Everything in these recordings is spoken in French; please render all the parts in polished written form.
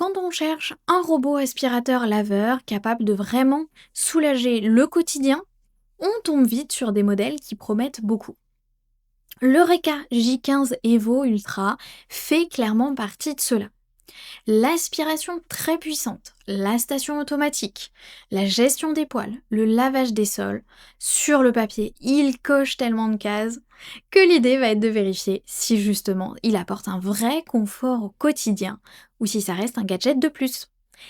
Quand on cherche un robot aspirateur laveur capable de vraiment soulager le quotidien, on tombe vite sur des modèles qui promettent beaucoup. L'Eureka J15 Evo Ultra fait clairement partie de cela. L'aspiration très puissante, la station automatique, la gestion des poils, le lavage des sols, sur le papier, il coche tellement de cases que l'idée va être de vérifier si justement il apporte un vrai confort au quotidien ou si ça reste un gadget de plus.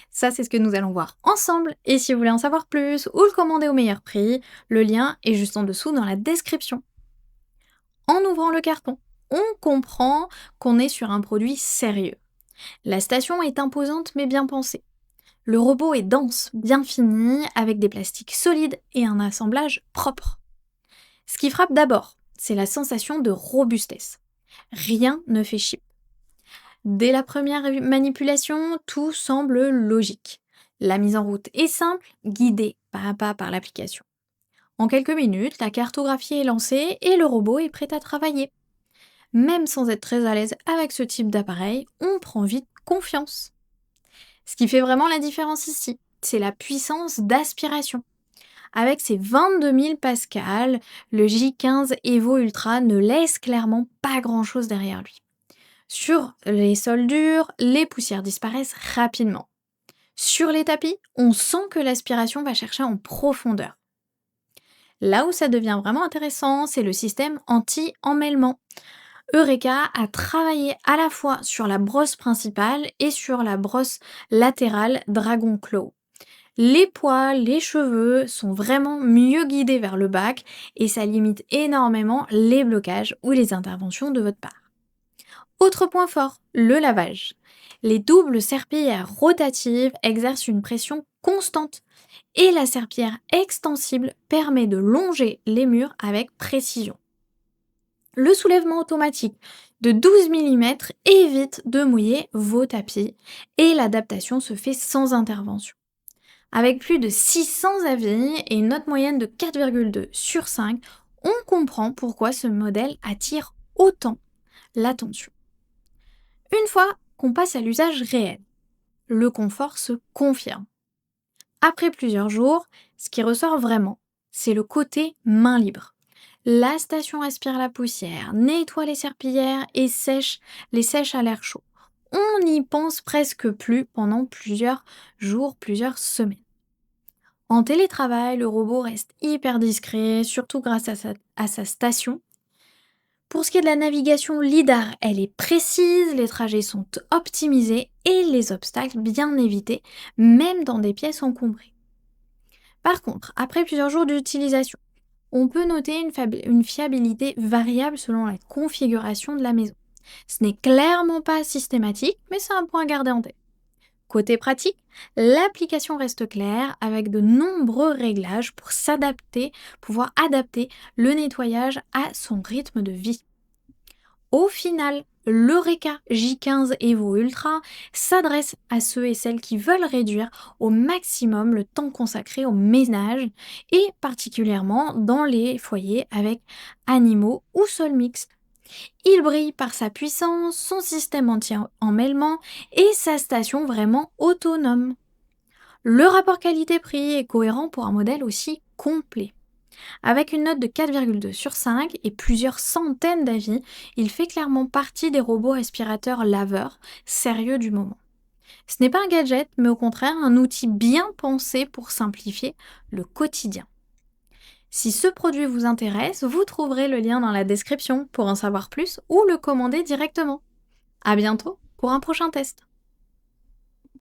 Ça, c'est ce que nous allons voir ensemble. Et si vous voulez en savoir plus ou le commander au meilleur prix, le lien est juste en dessous dans la description. En ouvrant le carton, on comprend qu'on est sur un produit sérieux. La station est imposante mais bien pensée. Le robot est dense, bien fini, avec des plastiques solides et un assemblage propre. Ce qui frappe d'abord, c'est la sensation de robustesse. Rien ne fait chip. Dès la première manipulation, tout semble logique. La mise en route est simple, guidée pas à pas par l'application. En quelques minutes, la cartographie est lancée et le robot est prêt à travailler. Même sans être très à l'aise avec ce type d'appareil, on prend vite confiance. Ce qui fait vraiment la différence ici, c'est la puissance d'aspiration. Avec ses 22 000 pascal, le J15 Evo Ultra ne laisse clairement pas grand-chose derrière lui. Sur les sols durs, les poussières disparaissent rapidement. Sur les tapis, on sent que l'aspiration va chercher en profondeur. Là où ça devient vraiment intéressant, c'est le système anti-emmêlement. Eureka a travaillé à la fois sur la brosse principale et sur la brosse latérale Dragon Claw. Les poils, les cheveux sont vraiment mieux guidés vers le bac et ça limite énormément les blocages ou les interventions de votre part. Autre point fort, le lavage. Les doubles serpillères rotatives exercent une pression constante et la serpillière extensible permet de longer les murs avec précision. Le soulèvement automatique de 12 mm évite de mouiller vos tapis et l'adaptation se fait sans intervention. Avec plus de 600 avis et une note moyenne de 4,2 sur 5, on comprend pourquoi ce modèle attire autant l'attention. Une fois qu'on passe à l'usage réel, le confort se confirme. Après plusieurs jours, ce qui ressort vraiment, c'est le côté main libre. La station aspire la poussière, nettoie les serpillières et les sèche à l'air chaud. On n'y pense presque plus pendant plusieurs jours, plusieurs semaines. En télétravail, le robot reste hyper discret, surtout grâce à sa station. Pour ce qui est de la navigation LiDAR, elle est précise, les trajets sont optimisés et les obstacles bien évités, même dans des pièces encombrées. Par contre, après plusieurs jours d'utilisation, on peut noter une fiabilité variable selon la configuration de la maison. Ce n'est clairement pas systématique, mais c'est un point à garder en tête. Côté pratique, l'application reste claire avec de nombreux réglages pour pouvoir adapter le nettoyage à son rythme de vie. Au final, l'Eureka J15 Evo Ultra s'adresse à ceux et celles qui veulent réduire au maximum le temps consacré au ménage et particulièrement dans les foyers avec animaux ou sol mixte. Il brille par sa puissance, son système anti-emmêlement et sa station vraiment autonome. Le rapport qualité-prix est cohérent pour un modèle aussi complet. Avec une note de 4,2 sur 5 et plusieurs centaines d'avis, il fait clairement partie des robots aspirateurs laveurs sérieux du moment. Ce n'est pas un gadget, mais au contraire un outil bien pensé pour simplifier le quotidien. Si ce produit vous intéresse, vous trouverez le lien dans la description pour en savoir plus ou le commander directement. À bientôt pour un prochain test.